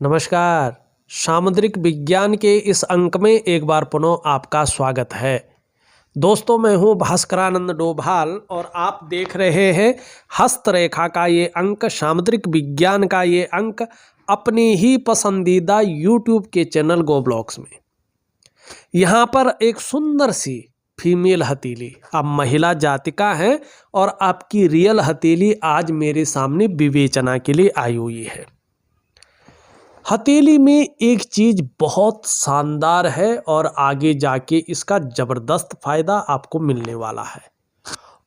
नमस्कार। सामुद्रिक विज्ञान के इस अंक में एक बार पुनः आपका स्वागत है। दोस्तों, मैं हूं भास्करानंद डोभाल और आप देख रहे हैं हस्तरेखा का ये अंक, सामुद्रिक विज्ञान का ये अंक अपनी ही पसंदीदा यूट्यूब के चैनल गो ब्लॉग्स में। यहाँ पर एक सुंदर सी फीमेल हथेली, अब महिला जातिका है और आपकी रियल हथेली आज मेरे सामने विवेचना के लिए आई हुई है। हथेली में एक चीज बहुत शानदार है और आगे जाके इसका जबरदस्त फायदा आपको मिलने वाला है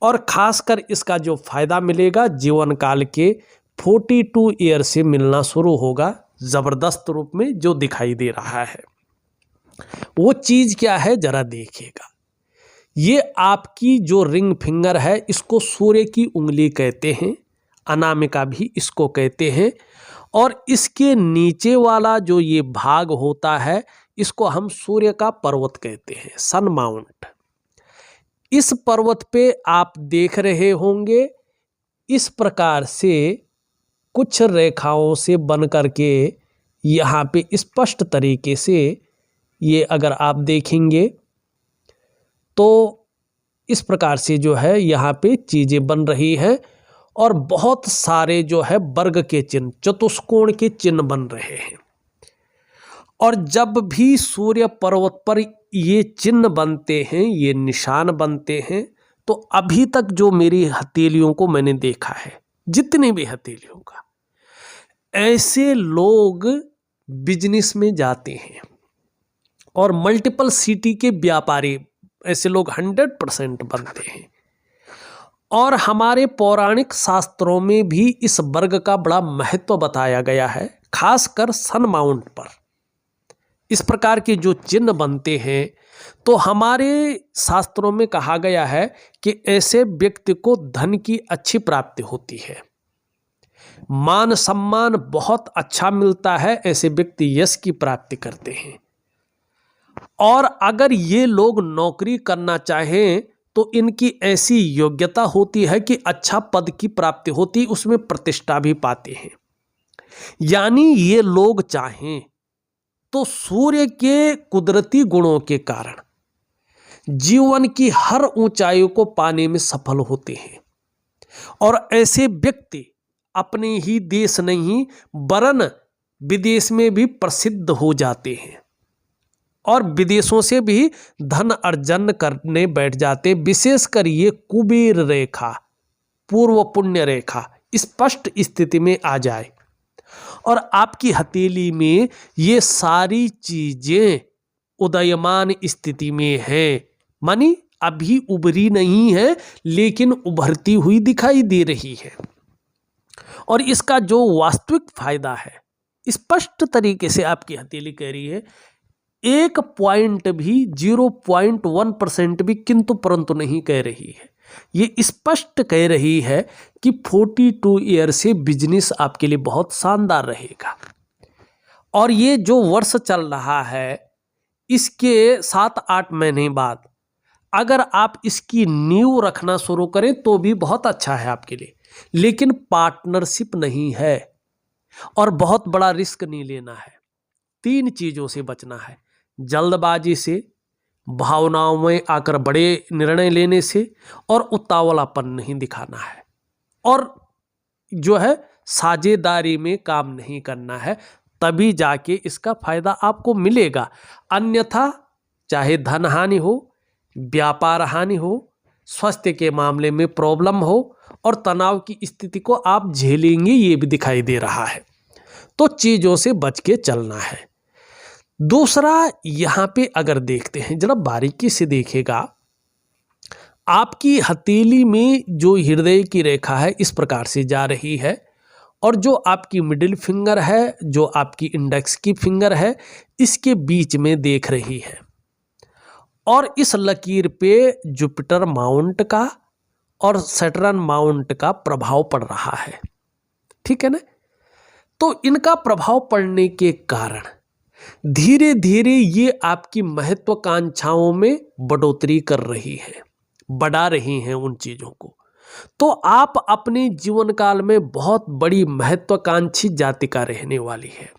और खासकर इसका जो फायदा मिलेगा जीवन काल के 42 ईयर से मिलना शुरू होगा, जबरदस्त रूप में जो दिखाई दे रहा है। वो चीज क्या है जरा देखिएगा। ये आपकी जो रिंग फिंगर है, इसको सूर्य की उंगली कहते हैं, अनामिका भी इसको कहते हैं। और इसके नीचे वाला जो ये भाग होता है, इसको हम सूर्य का पर्वत कहते हैं, सन माउंट। इस पर्वत पे आप देख रहे होंगे इस प्रकार से कुछ रेखाओं से बन करके यहाँ पे स्पष्ट तरीके से ये अगर आप देखेंगे तो इस प्रकार से जो है यहाँ पे चीज़ें बन रही हैं और बहुत सारे जो है वर्ग के चिन्ह, चतुष्कोण के चिन्ह बन रहे हैं। और जब भी सूर्य पर्वत पर ये चिन्ह बनते हैं, ये निशान बनते हैं, तो अभी तक जो मेरी हथेलियों को मैंने देखा है, जितने भी हथेलियों का, ऐसे लोग बिजनेस में जाते हैं और मल्टीपल सिटी के व्यापारी, ऐसे लोग 100% बनते हैं। और हमारे पौराणिक शास्त्रों में भी इस वर्ग का बड़ा महत्व बताया गया है, खासकर सन माउंट पर इस प्रकार के जो चिन्ह बनते हैं। तो हमारे शास्त्रों में कहा गया है कि ऐसे व्यक्ति को धन की अच्छी प्राप्ति होती है, मान सम्मान बहुत अच्छा मिलता है, ऐसे व्यक्ति यश की प्राप्ति करते हैं। और अगर ये लोग नौकरी करना चाहें तो इनकी ऐसी योग्यता होती है कि अच्छा पद की प्राप्ति होती, उसमें प्रतिष्ठा भी पाते हैं। यानी ये लोग चाहें तो सूर्य के कुदरती गुणों के कारण जीवन की हर ऊंचाई को पाने में सफल होते हैं। और ऐसे व्यक्ति अपने ही देश नहीं वरन विदेश में भी प्रसिद्ध हो जाते हैं और विदेशों से भी धन अर्जन करने बैठ जाते। विशेषकर ये कुबेर रेखा, पूर्व पुण्य रेखा स्पष्ट स्थिति में आ जाए और आपकी हथेली में ये सारी चीजें उदयमान स्थिति में है, मानी अभी उभरी नहीं है लेकिन उभरती हुई दिखाई दे रही है। और इसका जो वास्तविक फायदा है, स्पष्ट तरीके से आपकी हथेली कह रही है, 1 पॉइंट भी 0.1% भी किंतु परंतु नहीं कह रही है। ये स्पष्ट कह रही है कि 42 ईयर से बिजनेस आपके लिए बहुत शानदार रहेगा। और ये जो वर्ष चल रहा है, इसके 7-8 महीने बाद अगर आप इसकी नींव रखना शुरू करें तो भी बहुत अच्छा है आपके लिए, लेकिन पार्टनरशिप नहीं है और बहुत बड़ा रिस्क नहीं लेना है। 3 चीज़ों से बचना है, जल्दबाजी से, भावनाओं में आकर बड़े निर्णय लेने से, और उतावलापन नहीं दिखाना है, और जो है साझेदारी में काम नहीं करना है, तभी जाके इसका फायदा आपको मिलेगा। अन्यथा चाहे धन हानि हो, व्यापार हानि हो, स्वास्थ्य के मामले में प्रॉब्लम हो और तनाव की स्थिति को आप झेलेंगे, ये भी दिखाई दे रहा है। तो चीज़ों से बच के चलना है। दूसरा, यहाँ पे अगर देखते हैं, जरा बारीकी से देखिएगा, आपकी हथेली में जो हृदय की रेखा है इस प्रकार से जा रही है और जो आपकी मिडिल फिंगर है, जो आपकी इंडेक्स की फिंगर है, इसके बीच में देख रही है। और इस लकीर पे जुपिटर माउंट का और सैटर्न माउंट का प्रभाव पड़ रहा है, ठीक है ना। तो इनका प्रभाव पड़ने के कारण धीरे धीरे ये आपकी महत्वाकांक्षाओं में बढ़ोतरी कर रही है, बढ़ा रही हैं उन चीज़ों को। तो आप अपने जीवन काल में बहुत बड़ी महत्वाकांक्षी जातिका रहने वाली है।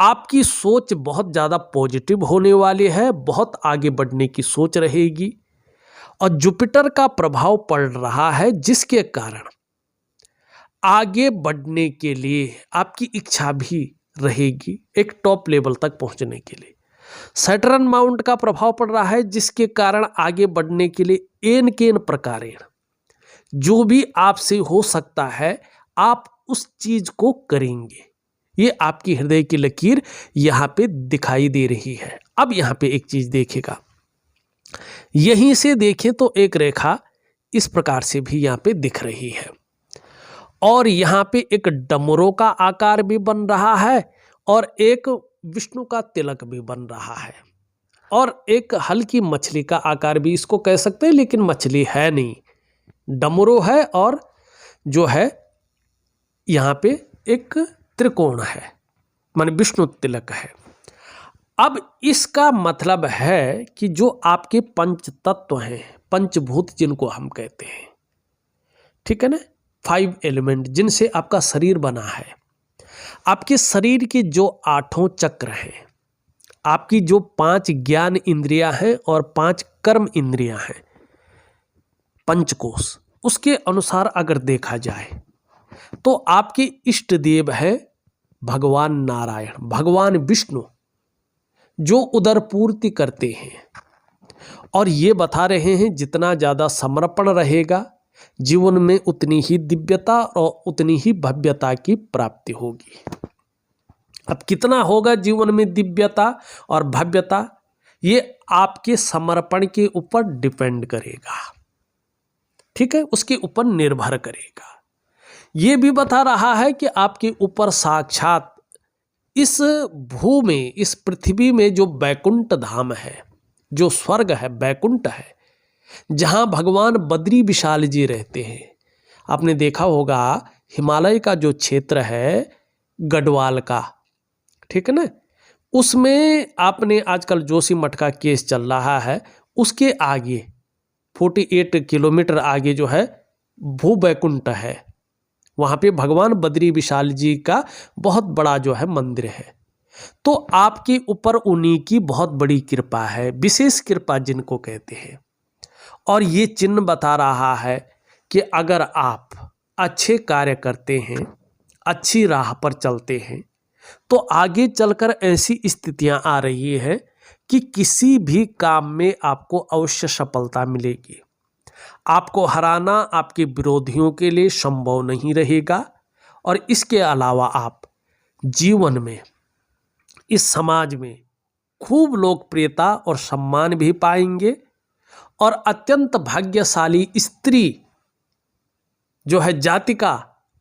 आपकी सोच बहुत ज़्यादा पॉजिटिव होने वाली है, बहुत आगे बढ़ने की सोच रहेगी। और जुपिटर का प्रभाव पड़ रहा है, जिसके कारण आगे बढ़ने के लिए आपकी इच्छा भी रहेगी एक टॉप लेवल तक पहुंचने के लिए। सैटर्न माउंट का प्रभाव पड़ रहा है, जिसके कारण आगे बढ़ने के लिए एन केन प्रकारेण जो भी आपसे हो सकता है आप उस चीज को करेंगे। ये आपकी हृदय की लकीर यहां पे दिखाई दे रही है। अब यहां पे एक चीज देखेगा, यहीं से देखें तो एक रेखा इस प्रकार से भी यहां पे दिख रही है, और यहां पे एक डमरू का आकार भी बन रहा है, और एक विष्णु का तिलक भी बन रहा है, और एक हल्की मछली का आकार भी इसको कह सकते हैं, लेकिन मछली है नहीं, डमरू है, और जो है यहां पे एक त्रिकोण है, माने विष्णु तिलक है। अब इसका मतलब है कि जो आपके पंच तत्व हैं, पंचभूत जिनको हम कहते हैं, ठीक है ना, 5 एलिमेंट जिनसे आपका शरीर बना है, आपके शरीर के जो 8 चक्र हैं, आपकी जो 5 ज्ञान इंद्रियां हैं और 5 कर्म इंद्रियां हैं, पंचकोश, उसके अनुसार अगर देखा जाए तो आपके इष्ट देव है भगवान नारायण, भगवान विष्णु, जो उदर पूर्ति करते हैं। और ये बता रहे हैं जितना ज़्यादा समर्पण रहेगा जीवन में उतनी ही दिव्यता और उतनी ही भव्यता की प्राप्ति होगी। अब कितना होगा जीवन में दिव्यता और भव्यता, ये आपके समर्पण के ऊपर डिपेंड करेगा, ठीक है, उसके ऊपर निर्भर करेगा। ये भी बता रहा है कि आपके ऊपर साक्षात इस भू में, इस पृथ्वी में जो बैकुंठ धाम है, जो स्वर्ग है, बैकुंठ है, जहाँ भगवान बद्री विशाल जी रहते हैं। आपने देखा होगा हिमालय का जो क्षेत्र है गढ़वाल का, ठीक है ना, उसमें आपने आजकल जोशी मठ का केस चल रहा है, उसके आगे 48 किलोमीटर आगे जो है भू बैकुंठ है, वहाँ पे भगवान बद्री विशाल जी का बहुत बड़ा जो है मंदिर है। तो आपके ऊपर उन्हीं की बहुत बड़ी कृपा है, विशेष कृपा जिनको कहते हैं। और ये चिन्ह बता रहा है कि अगर आप अच्छे कार्य करते हैं, अच्छी राह पर चलते हैं, तो आगे चलकर ऐसी स्थितियां आ रही हैं कि किसी भी काम में आपको अवश्य सफलता मिलेगी। आपको हराना आपके विरोधियों के लिए संभव नहीं रहेगा, और इसके अलावा आप जीवन में, इस समाज में खूब लोकप्रियता और सम्मान भी पाएंगे, और अत्यंत भाग्यशाली स्त्री जो है जातिका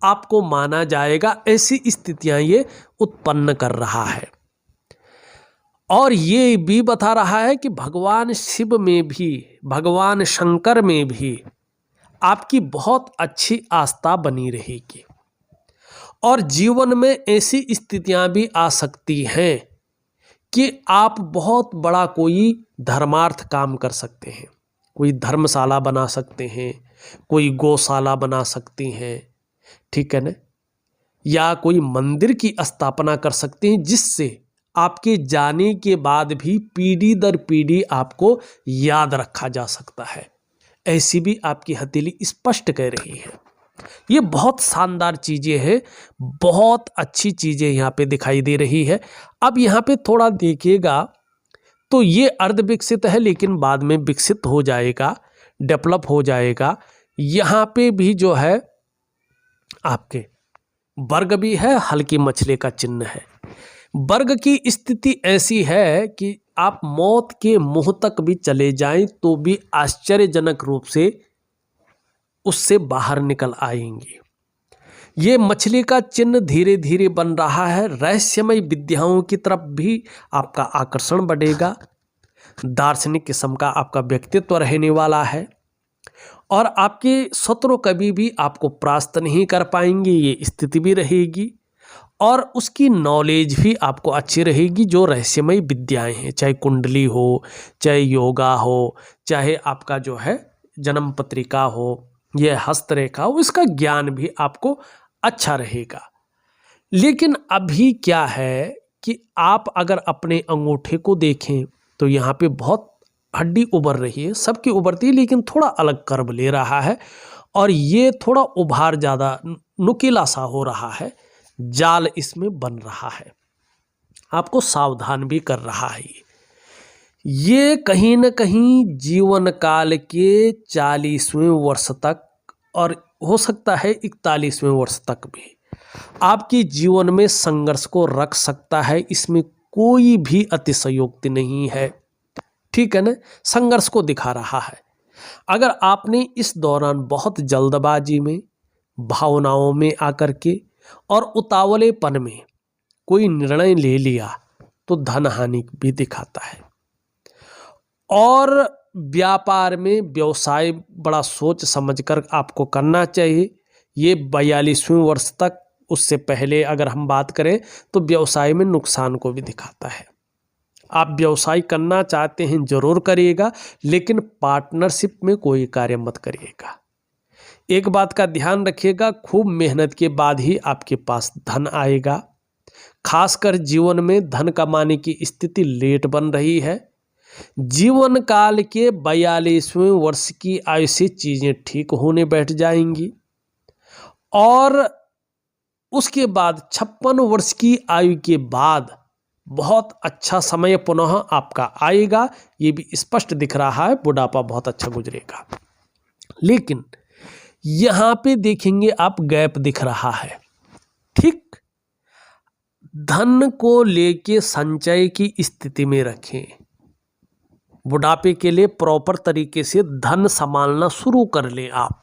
आपको माना जाएगा। ऐसी स्थितियां ये उत्पन्न कर रहा है। और ये भी बता रहा है कि भगवान शिव में भी, भगवान शंकर में भी आपकी बहुत अच्छी आस्था बनी रहेगी, और जीवन में ऐसी स्थितियां भी आ सकती हैं कि आप बहुत बड़ा कोई धर्मार्थ काम कर सकते हैं, कोई धर्मशाला बना सकते हैं, कोई गौशाला बना सकते हैं, ठीक है ना, या कोई मंदिर की स्थापना कर सकते हैं, जिससे आपके जाने के बाद भी पीढ़ी दर पीढ़ी आपको याद रखा जा सकता है। ऐसी भी आपकी हथेली स्पष्ट कह रही है। ये बहुत शानदार चीज़ें हैं, बहुत अच्छी चीज़ें यहाँ पे दिखाई दे रही है। अब यहाँ पे थोड़ा देखिएगा तो ये अर्ध विकसित है, लेकिन बाद में विकसित हो जाएगा, डेवलप हो जाएगा। यहाँ पे भी जो है आपके वर्ग भी है, हल्की मछली का चिन्ह है। वर्ग की स्थिति ऐसी है कि आप मौत के मुंह तक भी चले जाएं तो भी आश्चर्यजनक रूप से उससे बाहर निकल आएंगे। ये मछली का चिन्ह धीरे धीरे बन रहा है। रहस्यमय विद्याओं की तरफ भी आपका आकर्षण बढ़ेगा। दार्शनिक किस्म का आपका व्यक्तित्व रहने वाला है, और आपके शत्रु कभी भी आपको परास्त नहीं कर पाएंगे, ये स्थिति भी रहेगी। और उसकी नॉलेज भी आपको अच्छी रहेगी, जो रहस्यमय विद्याएं हैं, चाहे कुंडली हो, चाहे योगा हो, चाहे आपका जो है जन्म पत्रिका हो, यह हस्तरेखा हो, इसका ज्ञान भी आपको अच्छा रहेगा। लेकिन अभी क्या है कि आप अगर अपने अंगूठे को देखें तो यहाँ पे बहुत हड्डी उभर रही है, सबकी उभरती है लेकिन थोड़ा अलग कर्व ले रहा है और ये थोड़ा उभार ज़्यादा नुकीला सा हो रहा है, जाल इसमें बन रहा है, आपको सावधान भी कर रहा है। ये कहीं न कहीं जीवन काल के 40वें वर्ष तक और हो सकता है 41वें वर्ष तक भी आपके जीवन में संघर्ष को रख सकता है। इसमें कोई भी अतिशयोक्ति नहीं है, ठीक है ना। संघर्ष को दिखा रहा है। अगर आपने इस दौरान बहुत जल्दबाजी में, भावनाओं में आकर के और उतावलेपन में कोई निर्णय ले लिया तो धन हानि भी दिखाता है। और व्यापार में, व्यवसाय बड़ा सोच समझकर आपको करना चाहिए। ये 42वें वर्ष तक, उससे पहले अगर हम बात करें तो व्यवसाय में नुकसान को भी दिखाता है। आप व्यवसाय करना चाहते हैं जरूर करिएगा, लेकिन पार्टनरशिप में कोई कार्य मत करिएगा। एक बात का ध्यान रखिएगा, खूब मेहनत के बाद ही आपके पास धन आएगा। खासकर जीवन में धन कमाने की स्थिति लेट बन रही है। जीवन काल के 42वें वर्ष की आयु से चीजें ठीक होने बैठ जाएंगी और उसके बाद 56 वर्ष की आयु के बाद बहुत अच्छा समय पुनः आपका आएगा। ये भी स्पष्ट दिख रहा है, बुढ़ापा बहुत अच्छा गुजरेगा। लेकिन यहां पे देखेंगे आप, गैप दिख रहा है, ठीक। धन को लेके संचय की स्थिति में रखें। बुढ़ापे के लिए प्रॉपर तरीके से धन संभालना शुरू कर लें आप।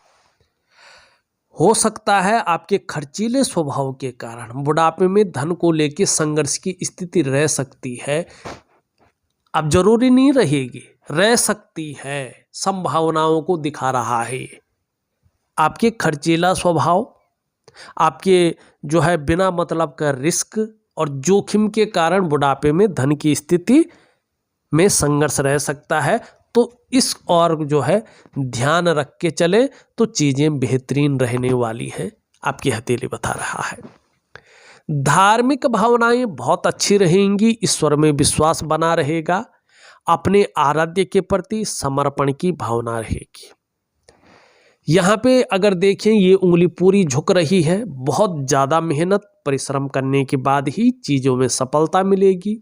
हो सकता है आपके खर्चीले स्वभाव के कारण बुढ़ापे में धन को लेकर संघर्ष की स्थिति रह सकती है। अब जरूरी नहीं रहेगी, रह सकती है, संभावनाओं को दिखा रहा है। आपके खर्चीला स्वभाव, आपके जो है बिना मतलब का रिस्क और जोखिम के कारण बुढ़ापे में धन की स्थिति में संघर्ष रह सकता है। तो इस और जो है ध्यान रख के चले तो चीजें बेहतरीन रहने वाली हैं, आपकी हथेली बता रहा है। धार्मिक भावनाएं बहुत अच्छी रहेंगी, ईश्वर में विश्वास बना रहेगा, अपने आराध्य के प्रति समर्पण की भावना रहेगी। यहाँ पे अगर देखें, ये उंगली पूरी झुक रही है। बहुत ज़्यादा मेहनत परिश्रम करने के बाद ही चीज़ों में सफलता मिलेगी।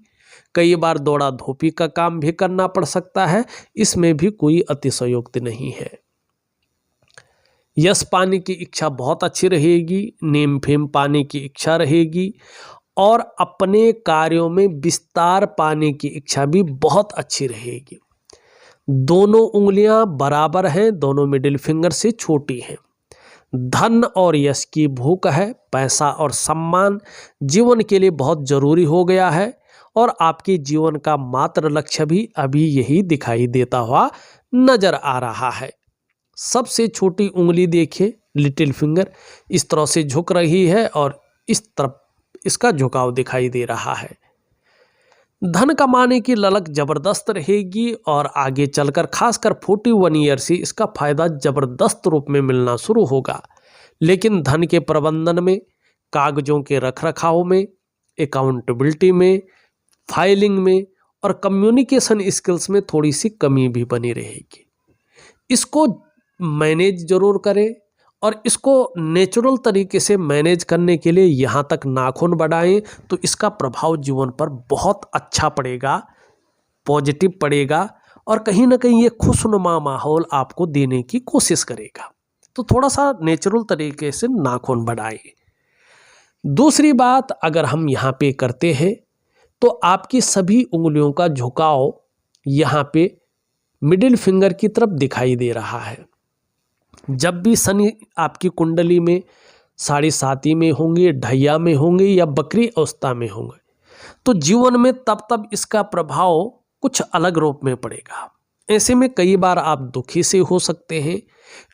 कई बार दौड़ा धोपी का काम भी करना पड़ सकता है, इसमें भी कोई अतिशयोक्ति नहीं है। यश पाने की इच्छा बहुत अच्छी रहेगी, नेम फेम पाने की इच्छा रहेगी और अपने कार्यों में विस्तार पाने की इच्छा भी बहुत अच्छी रहेगी। दोनों उंगलियां बराबर हैं, दोनों मिडिल फिंगर से छोटी हैं। धन और यश की भूख है, पैसा और सम्मान जीवन के लिए बहुत जरूरी हो गया है और आपके जीवन का मात्र लक्ष्य भी अभी यही दिखाई देता हुआ नजर आ रहा है। सबसे छोटी उंगली देखिए, लिटिल फिंगर इस तरह से झुक रही है और इस तरफ इसका झुकाव दिखाई दे रहा है। धन कमाने की ललक जबरदस्त रहेगी और आगे चलकर खासकर 41 ईयर से इसका फायदा जबरदस्त रूप में मिलना शुरू होगा। लेकिन धन के प्रबंधन में, कागजों के रखरखाव में, अकाउंटेबिलिटी में, फाइलिंग में और कम्युनिकेशन स्किल्स में थोड़ी सी कमी भी बनी रहेगी। इसको मैनेज जरूर करें और इसको नेचुरल तरीके से मैनेज करने के लिए यहाँ तक नाखून बढ़ाएं तो इसका प्रभाव जीवन पर बहुत अच्छा पड़ेगा, पॉजिटिव पड़ेगा और कहीं ना कहीं ये खुशनुमा माहौल आपको देने की कोशिश करेगा। तो थोड़ा सा नेचुरल तरीके से नाखून बढ़ाएं। दूसरी बात अगर हम यहाँ पे करते हैं तो आपकी सभी उंगलियों का झुकाव यहाँ पे मिडिल फिंगर की तरफ दिखाई दे रहा है। जब भी शनि आपकी कुंडली में 7.5 में होंगे, ढैया में होंगे या बकरी अवस्था में होंगे तो जीवन में तब इसका प्रभाव कुछ अलग रूप में पड़ेगा। ऐसे में कई बार आप दुखी से हो सकते हैं,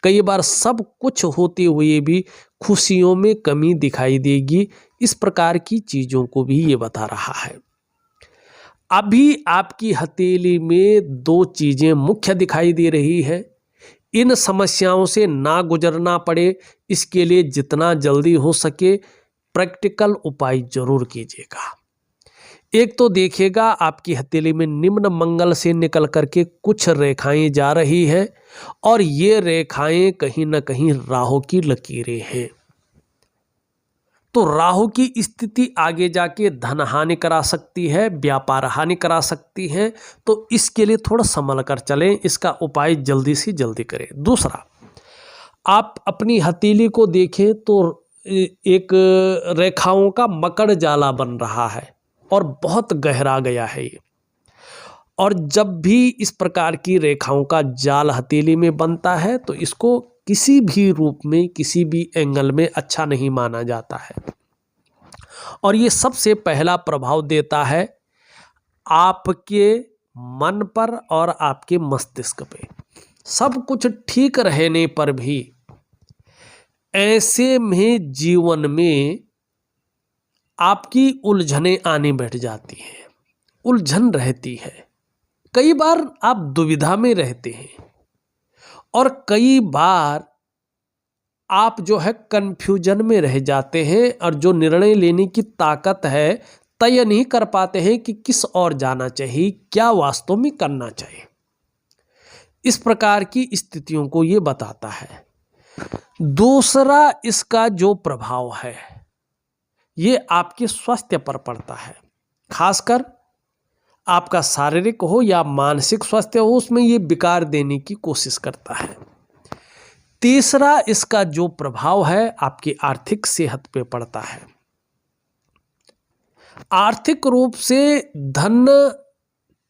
कई बार सब कुछ होते हुए भी खुशियों में कमी दिखाई देगी। इस प्रकार की चीज़ों को भी ये बता रहा है। अभी आपकी हथेली में 2 चीज़ें मुख्य दिखाई दे रही है। इन समस्याओं से ना गुजरना पड़े इसके लिए जितना जल्दी हो सके प्रैक्टिकल उपाय जरूर कीजिएगा। एक तो देखिएगा आपकी हथेली में निम्न मंगल से निकल करके कुछ रेखाएं जा रही है और ये रेखाएं कहीं ना कहीं राहु की लकीरें हैं। तो राहु की स्थिति आगे जाके धन हानि करा सकती है, व्यापार हानि करा सकती है। तो इसके लिए थोड़ा संभल कर चलें, इसका उपाय जल्दी से जल्दी करें। दूसरा, आप अपनी हथेली को देखें तो एक रेखाओं का मकड़ जाला बन रहा है और बहुत गहरा गया है ये। और जब भी इस प्रकार की रेखाओं का जाल हथेली में बनता है तो इसको किसी भी रूप में, किसी भी एंगल में अच्छा नहीं माना जाता है। और ये सबसे पहला प्रभाव देता है आपके मन पर और आपके मस्तिष्क पे। सब कुछ ठीक रहने पर भी ऐसे में जीवन में आपकी उलझनें आने बैठ जाती हैं, उलझन रहती है। कई बार आप दुविधा में रहते हैं और कई बार आप जो है कंफ्यूजन में रह जाते हैं और जो निर्णय लेने की ताकत है तय नहीं कर पाते हैं कि किस ओर जाना चाहिए, क्या वास्तव में करना चाहिए। इस प्रकार की स्थितियों को ये बताता है। दूसरा, इसका जो प्रभाव है ये आपके स्वास्थ्य पर पड़ता है, खासकर आपका शारीरिक हो या मानसिक स्वास्थ्य हो, उसमें ये विकार देने की कोशिश करता है। तीसरा, इसका जो प्रभाव है आपकी आर्थिक सेहत पे पड़ता है। आर्थिक रूप से धन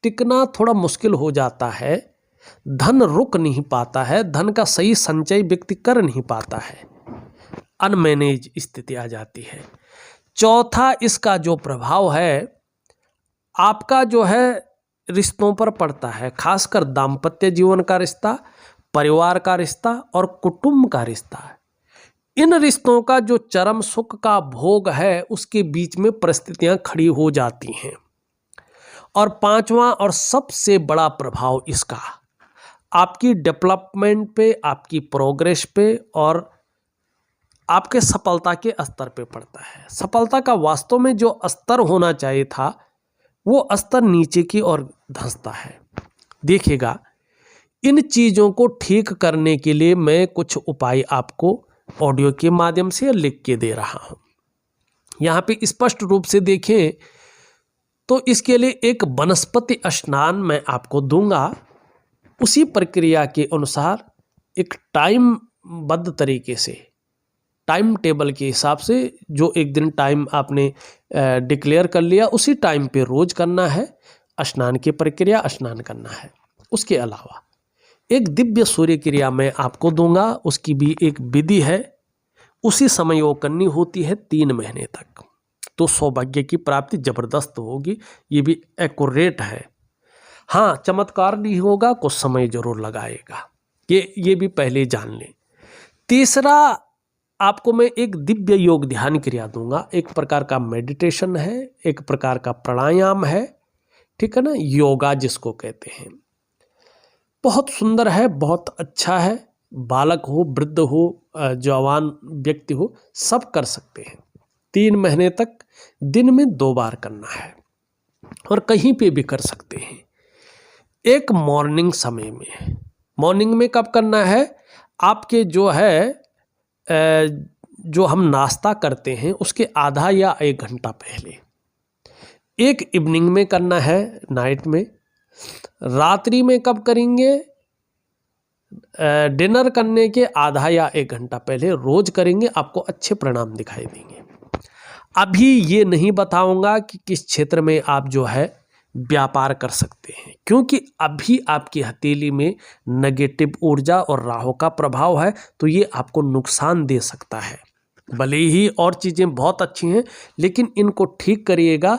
टिकना थोड़ा मुश्किल हो जाता है, धन रुक नहीं पाता है, धन का सही संचय व्यक्ति कर नहीं पाता है, अनमैनेज स्थिति आ जाती है। चौथा, इसका जो प्रभाव है आपका जो है रिश्तों पर पड़ता है, खासकर दाम्पत्य जीवन का रिश्ता, परिवार का रिश्ता और कुटुंब का रिश्ता। इन रिश्तों का जो चरम सुख का भोग है उसके बीच में परिस्थितियां खड़ी हो जाती हैं। और पांचवा और सबसे बड़ा प्रभाव इसका आपकी डेवलपमेंट पे, आपकी प्रोग्रेस पे और आपके सफलता के स्तर पे पड़ता है। सफलता का वास्तव में जो स्तर होना चाहिए था वो स्तर नीचे की ओर धंसता है। देखिएगा, इन चीज़ों को ठीक करने के लिए मैं कुछ उपाय आपको ऑडियो के माध्यम से लिख के दे रहा हूँ। यहाँ पे स्पष्ट रूप से देखें तो इसके लिए एक वनस्पति स्नान मैं आपको दूंगा। उसी प्रक्रिया के अनुसार एक टाइमबद्ध तरीके से, टाइम टेबल के हिसाब से, जो एक दिन टाइम आपने डिक्लेयर कर लिया उसी टाइम पे रोज करना है। स्नान की प्रक्रिया स्नान करना है। उसके अलावा एक दिव्य सूर्य क्रिया मैं आपको दूंगा, उसकी भी एक विधि है। उसी समय वो करनी होती है 3 महीने तक, तो सौभाग्य की प्राप्ति जबरदस्त होगी। ये भी एक्यूरेट है। हाँ, चमत्कार नहीं होगा, कुछ समय जरूर लगाएगा, ये भी पहले जान लें। तीसरा, आपको मैं एक दिव्य योग ध्यान क्रिया दूंगा। एक प्रकार का मेडिटेशन है, एक प्रकार का प्राणायाम है, ठीक है ना, योगा जिसको कहते हैं। बहुत सुंदर है, बहुत अच्छा है। बालक हो, वृद्ध हो, जवान व्यक्ति हो, सब कर सकते हैं। 3 महीने तक दिन में 2 बार करना है और कहीं पे भी कर सकते हैं। एक मॉर्निंग समय में, मॉर्निंग में कब करना है, आपके जो है जो हम नाश्ता करते हैं उसके आधा या 1 घंटा पहले। एक इवनिंग में करना है, नाइट में। रात्रि में कब करेंगे, डिनर करने के आधा या 1 घंटा पहले रोज करेंगे, आपको अच्छे परिणाम दिखाई देंगे। अभी ये नहीं बताऊंगा कि किस क्षेत्र में आप जो है व्यापार कर सकते हैं, क्योंकि अभी आपकी हथेली में नेगेटिव ऊर्जा और राहु का प्रभाव है, तो ये आपको नुकसान दे सकता है। भले ही और चीज़ें बहुत अच्छी हैं, लेकिन इनको ठीक करिएगा,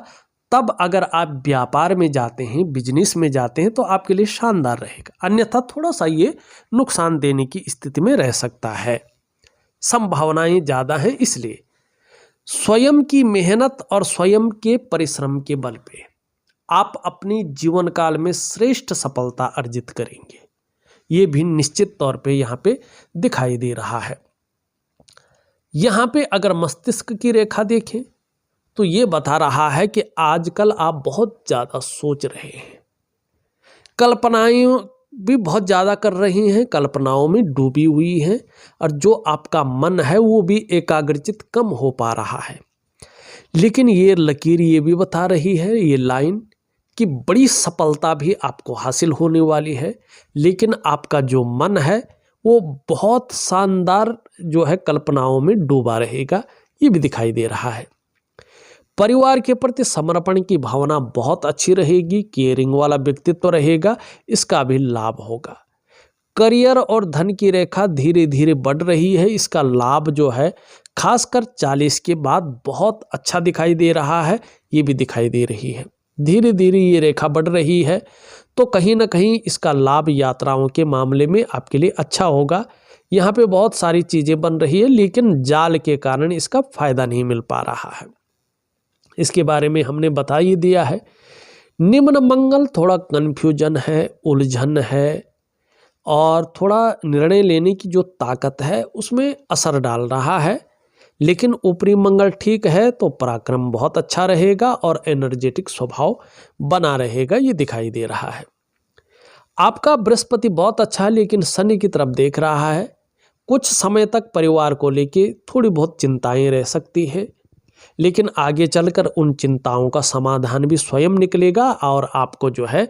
तब अगर आप व्यापार में जाते हैं, बिजनेस में जाते हैं, तो आपके लिए शानदार रहेगा। अन्यथा थोड़ा सा ये नुकसान देने की स्थिति में रह सकता है, संभावनाएं ज़्यादा हैं। इसलिए स्वयं की मेहनत और स्वयं के परिश्रम के बल पे आप अपनी जीवन काल में श्रेष्ठ सफलता अर्जित करेंगे, ये भी निश्चित तौर पे यहाँ पे दिखाई दे रहा है। यहाँ पे अगर मस्तिष्क की रेखा देखें तो ये बता रहा है कि आजकल आप बहुत ज़्यादा सोच रहे हैं, कल्पनाएं भी बहुत ज़्यादा कर रही हैं, कल्पनाओं में डूबी हुई हैं, और जो आपका मन है वो भी एकाग्रचित कम हो पा रहा है। लेकिन ये लकीर ये भी बता रही है, ये लाइन, कि बड़ी सफलता भी आपको हासिल होने वाली है, लेकिन आपका जो मन है वो बहुत शानदार जो है कल्पनाओं में डूबा रहेगा, ये भी दिखाई दे रहा है। परिवार के प्रति समर्पण की भावना बहुत अच्छी रहेगी, केयरिंग वाला व्यक्तित्व रहेगा, इसका भी लाभ होगा। करियर और धन की रेखा धीरे धीरे बढ़ रही है, इसका लाभ जो है खासकर 40 के बाद बहुत अच्छा दिखाई दे रहा है, ये भी दिखाई दे रही है। धीरे धीरे ये रेखा बढ़ रही है तो कहीं ना कहीं इसका लाभ यात्राओं के मामले में आपके लिए अच्छा होगा। यहाँ पे बहुत सारी चीज़ें बन रही है, लेकिन जाल के कारण इसका फायदा नहीं मिल पा रहा है। इसके बारे में हमने बता ही दिया है। निम्न मंगल थोड़ा कन्फ्यूजन है, उलझन है, और थोड़ा निर्णय लेने की जो ताकत है उसमें असर डाल रहा है। लेकिन ऊपरी मंगल ठीक है तो पराक्रम बहुत अच्छा रहेगा और एनर्जेटिक स्वभाव बना रहेगा, ये दिखाई दे रहा है। आपका बृहस्पति बहुत अच्छा है, लेकिन शनि की तरफ देख रहा है। कुछ समय तक परिवार को लेके थोड़ी बहुत चिंताएं रह सकती हैं, लेकिन आगे चलकर उन चिंताओं का समाधान भी स्वयं निकलेगा और आपको जो है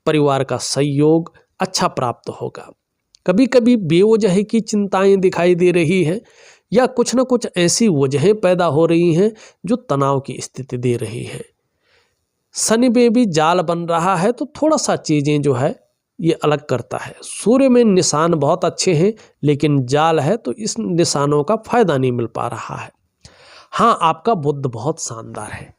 परिवार का सहयोग अच्छा प्राप्त होगा। कभी कभी बेवजह की चिंताएं दिखाई दे रही हैं, या कुछ न कुछ ऐसी वजहें पैदा हो रही हैं जो तनाव की स्थिति दे रही है। शनि में भी जाल बन रहा है तो थोड़ा सा चीज़ें जो है ये अलग करता है। सूर्य में निशान बहुत अच्छे हैं, लेकिन जाल है तो इस निशानों का फायदा नहीं मिल पा रहा है। हाँ, आपका बुद्ध बहुत शानदार है,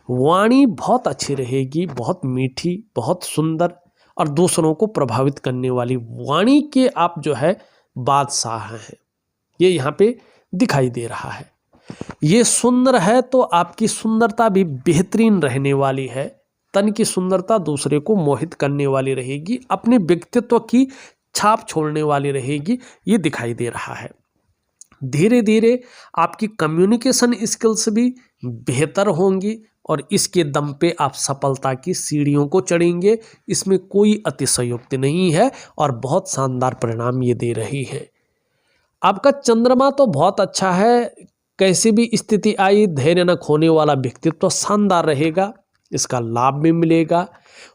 वाणी बहुत अच्छी रहेगी, बहुत मीठी, बहुत सुंदर और दूसरों को प्रभावित करने वाली वाणी के आप जो है बादशाह हैं, ये यहाँ पे दिखाई दे रहा है। ये सुंदर है तो आपकी सुंदरता भी बेहतरीन रहने वाली है। तन की सुंदरता दूसरे को मोहित करने वाली रहेगी, अपने व्यक्तित्व की छाप छोड़ने वाली रहेगी, ये दिखाई दे रहा है। धीरे धीरे आपकी कम्युनिकेशन स्किल्स भी बेहतर होंगी और इसके दम पे आप सफलता की सीढ़ियों को चढ़ेंगे। इसमें कोई अतिशयोक्ति नहीं है और बहुत शानदार परिणाम ये दे रही है। आपका चंद्रमा तो बहुत अच्छा है, कैसी भी स्थिति आई धैर्य न खोने वाला व्यक्तित्व शानदार रहेगा, इसका लाभ भी मिलेगा।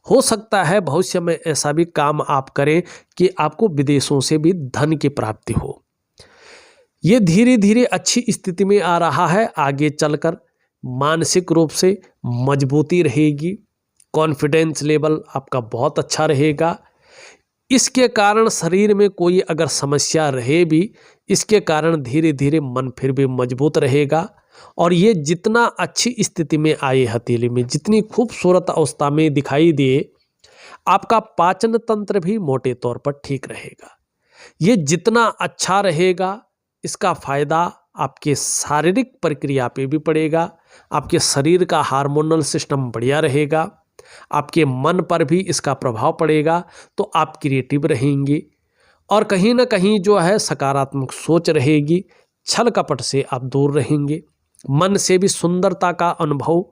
हो सकता है भविष्य में ऐसा भी काम आप करें कि आपको विदेशों से भी धन की प्राप्ति हो। ये धीरे धीरे अच्छी स्थिति में आ रहा है। आगे चलकर मानसिक रूप से मजबूती रहेगी, कॉन्फिडेंस लेवल आपका बहुत अच्छा रहेगा। इसके कारण शरीर में कोई अगर समस्या रहे भी, इसके कारण धीरे धीरे मन फिर भी मजबूत रहेगा। और ये जितना अच्छी स्थिति में आए हथेली में, जितनी खूबसूरत अवस्था में दिखाई दे, आपका पाचन तंत्र भी मोटे तौर पर ठीक रहेगा। ये जितना अच्छा रहेगा इसका फायदा आपके शारीरिक प्रक्रिया पे भी पड़ेगा, आपके शरीर का हार्मोनल सिस्टम बढ़िया रहेगा, आपके मन पर भी इसका प्रभाव पड़ेगा। तो आप क्रिएटिव रहेंगे और कहीं ना कहीं जो है सकारात्मक सोच रहेगी, छल कपट से आप दूर रहेंगे, मन से भी सुंदरता का अनुभव,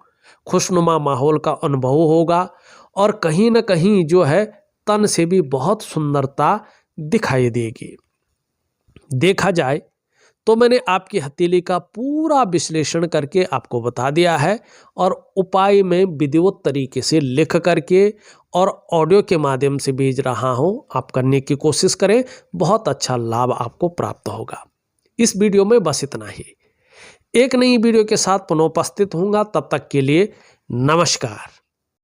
खुशनुमा माहौल का अनुभव होगा और कहीं ना कहीं जो है तन से भी बहुत सुंदरता दिखाई देगी। देखा जाए तो मैंने आपकी हथेली का पूरा विश्लेषण करके आपको बता दिया है और उपाय में विधिवत तरीके से लिख करके और ऑडियो के माध्यम से भेज रहा हूं। आप करने की कोशिश करें, बहुत अच्छा लाभ आपको प्राप्त होगा। इस वीडियो में बस इतना ही। एक नई वीडियो के साथ पुनः उपस्थित होऊंगा, तब तक के लिए नमस्कार।